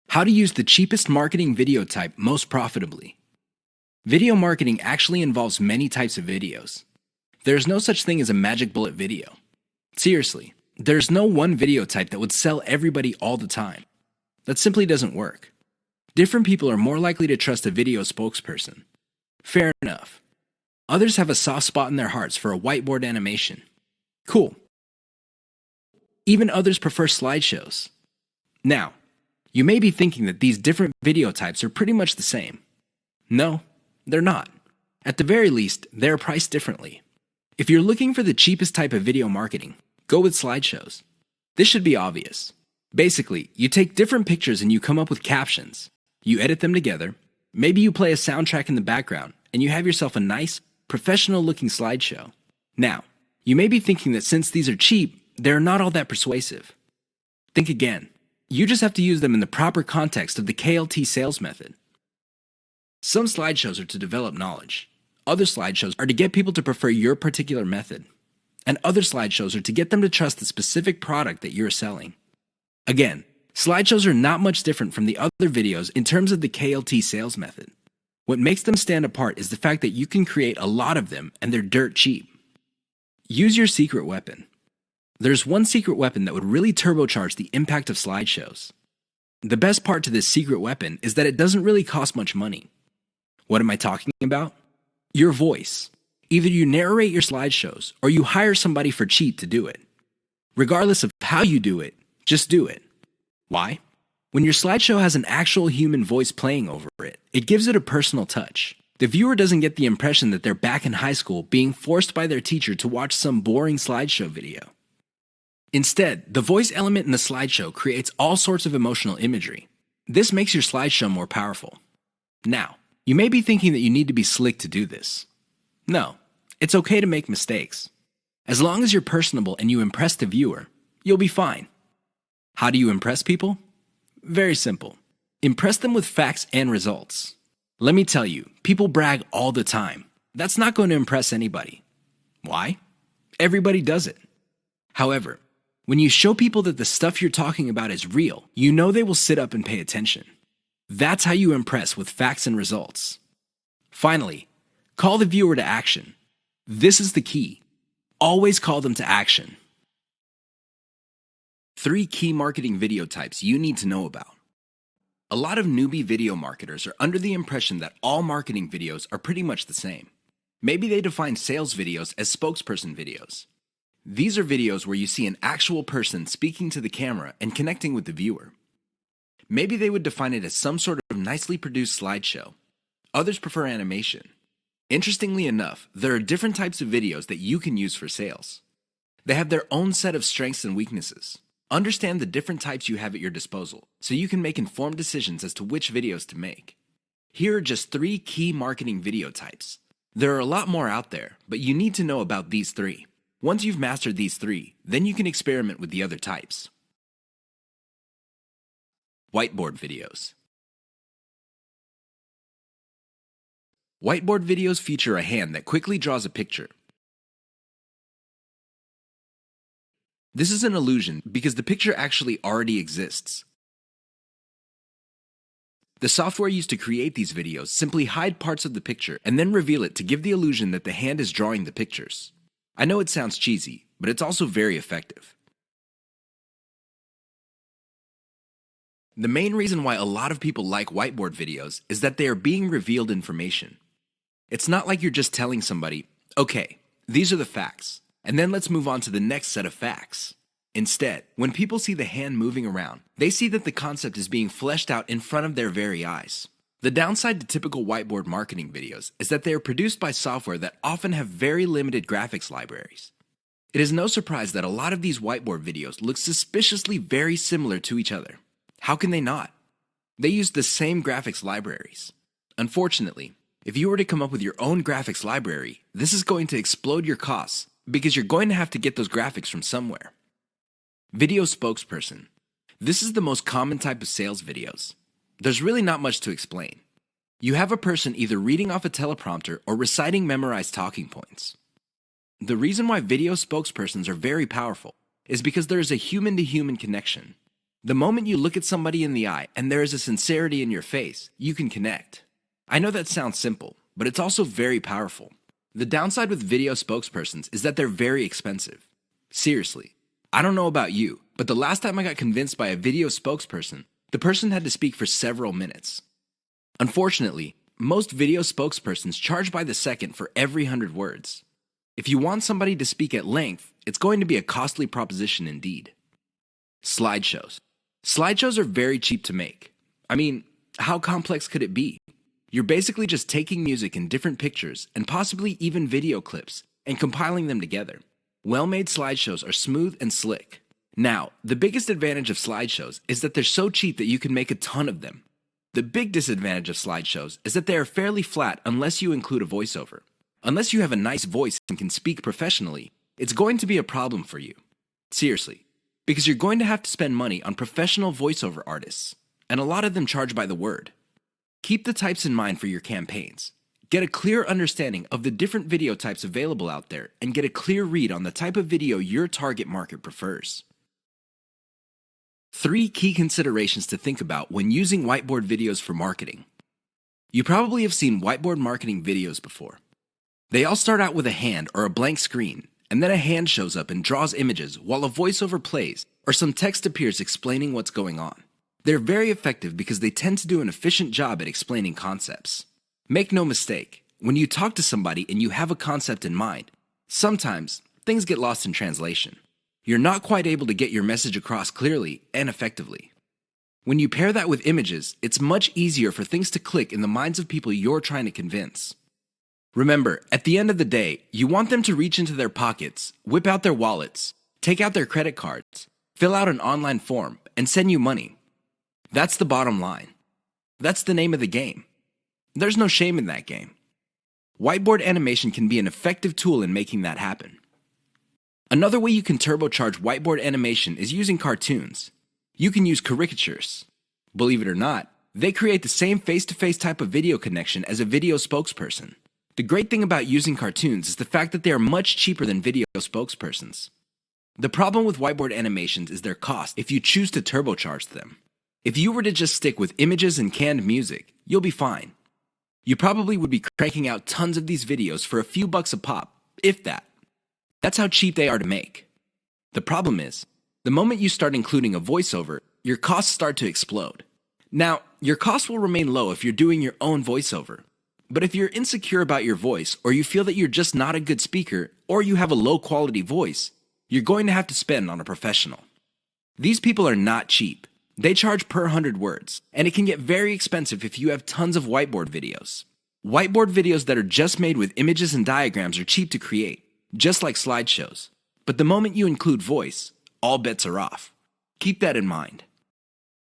How to use the cheapest marketing video type most profitably. Video marketing actually involves many types of videos. There's no such thing as a magic bullet video. Seriously, there's no one video type that would sell everybody all the time. That simply doesn't work. Different people are more likely to trust a video spokesperson. Fair enough. Others have a soft spot in their hearts for a whiteboard animation. Cool. Even others prefer slideshows. Now, you may be thinking that these different video types are pretty much the same. No, they're not. At the very least, they're priced differently. If you're looking for the cheapest type of video marketing, go with slideshows. This should be obvious. Basically, you take different pictures and you come up with captions. You edit them together, maybe you play a soundtrack in the background, and you have yourself a nice, professional-looking slideshow. Now, you may be thinking that since these are cheap, they're not all that persuasive. Think again. You just have to use them in the proper context of the KLT sales method. Some slideshows are to develop knowledge. Other slideshows are to get people to prefer your particular method. And other slideshows are to get them to trust the specific product that you're selling. Again, slideshows are not much different from the other videos in terms of the KLT sales method. What makes them stand apart is the fact that you can create a lot of them and they're dirt cheap. Use your secret weapon. There's one secret weapon that would really turbocharge the impact of slideshows. The best part to this secret weapon is that it doesn't really cost much money. What am I talking about? Your voice. Either you narrate your slideshows or you hire somebody for cheap to do it. Regardless of how you do it, just do it. Why? When your slideshow has an actual human voice playing over it, it gives it a personal touch. The viewer doesn't get the impression that they're back in high school being forced by their teacher to watch some boring slideshow video. Instead, the voice element in the slideshow creates all sorts of emotional imagery. This makes your slideshow more powerful. Now, you may be thinking that you need to be slick to do this. No, it's okay to make mistakes. As long as you're personable and you impress the viewer, you'll be fine. How do you impress people? Very simple. Impress them with facts and results. Let me tell you, people brag all the time. That's not going to impress anybody. Why? Everybody does it. However, when you show people that the stuff you're talking about is real, you know they will sit up and pay attention. That's how you impress with facts and results. Finally, call the viewer to action. This is the key. Always call them to action. 3 key marketing video types you need to know about. A lot of newbie video marketers are under the impression that all marketing videos are pretty much the same. Maybe they define sales videos as spokesperson videos. These are videos where you see an actual person speaking to the camera and connecting with the viewer. Maybe they would define it as some sort of nicely produced slideshow. Others prefer animation. Interestingly enough, there are different types of videos that you can use for sales. They have their own set of strengths and weaknesses. Understand the different types you have at your disposal so you can make informed decisions as to which videos to make. Here are just 3 key marketing video types. There are a lot more out there, but you need to know about these 3. Once you've mastered these 3, then you can experiment with the other types. Whiteboard videos. Whiteboard videos feature a hand that quickly draws a picture. This is an illusion because the picture actually already exists. The software used to create these videos simply hide parts of the picture and then reveal it to give the illusion that the hand is drawing the pictures. I know it sounds cheesy, but it's also very effective. The main reason why a lot of people like whiteboard videos is that they are being revealed information. It's not like you're just telling somebody, okay, these are the facts, and then let's move on to the next set of facts. Instead, when people see the hand moving around, they see that the concept is being fleshed out in front of their very eyes. The downside to typical whiteboard marketing videos is that they are produced by software that often have very limited graphics libraries. It is no surprise that a lot of these whiteboard videos look suspiciously very similar to each other. How can they not? They use the same graphics libraries. Unfortunately, if you were to come up with your own graphics library, this is going to explode your costs because you're going to have to get those graphics from somewhere. Video spokesperson. This is the most common type of sales videos. There's really not much to explain. You have a person either reading off a teleprompter or reciting memorized talking points. The reason why video spokespersons are very powerful is because there is a human-to-human connection. The moment you look at somebody in the eye and there is a sincerity in your face, you can connect. I know that sounds simple, but it's also very powerful. The downside with video spokespersons is that they're very expensive. Seriously, I don't know about you, but the last time I got convinced by a video spokesperson, the person had to speak for several minutes. Unfortunately, most video spokespersons charge by the second for every 100 words. If you want somebody to speak at length, it's going to be a costly proposition indeed. Slideshows. Slideshows are very cheap to make. I mean, how complex could it be? You're basically just taking music in different pictures and possibly even video clips and compiling them together. Well-made slideshows are smooth and slick. Now, the biggest advantage of slideshows is that they're so cheap that you can make a ton of them. The big disadvantage of slideshows is that they are fairly flat unless you include a voiceover. Unless you have a nice voice and can speak professionally, it's going to be a problem for you. Seriously, because you're going to have to spend money on professional voiceover artists, and a lot of them charge by the word. Keep the types in mind for your campaigns. Get a clear understanding of the different video types available out there and get a clear read on the type of video your target market prefers. 3 key considerations to think about when using whiteboard videos for marketing. You probably have seen whiteboard marketing videos before. They all start out with a hand or a blank screen, and then a hand shows up and draws images while a voiceover plays or some text appears explaining what's going on. They're very effective because they tend to do an efficient job at explaining concepts. Make no mistake, when you talk to somebody and you have a concept in mind, sometimes things get lost in translation. You're not quite able to get your message across clearly and effectively. When you pair that with images, it's much easier for things to click in the minds of people you're trying to convince. Remember, at the end of the day, you want them to reach into their pockets, whip out their wallets, take out their credit cards, fill out an online form, and send you money. That's the bottom line. That's the name of the game. There's no shame in that game. Whiteboard animation can be an effective tool in making that happen. Another way you can turbocharge whiteboard animation is using cartoons. You can use caricatures. Believe it or not, they create the same face-to-face type of video connection as a video spokesperson. The great thing about using cartoons is the fact that they are much cheaper than video spokespersons. The problem with whiteboard animations is their cost if you choose to turbocharge them. If you were to just stick with images and canned music, you'll be fine. You probably would be cranking out tons of these videos for a few bucks a pop, if that. That's how cheap they are to make. The problem is, the moment you start including a voiceover, your costs start to explode. Now, your costs will remain low if you're doing your own voiceover. But if you're insecure about your voice, or you feel that you're just not a good speaker, or you have a low quality voice, you're going to have to spend on a professional. These people are not cheap. They charge per 100 words, and it can get very expensive if you have tons of whiteboard videos. Whiteboard videos that are just made with images and diagrams are cheap to create, just like slideshows. But the moment you include voice, all bets are off. Keep that in mind.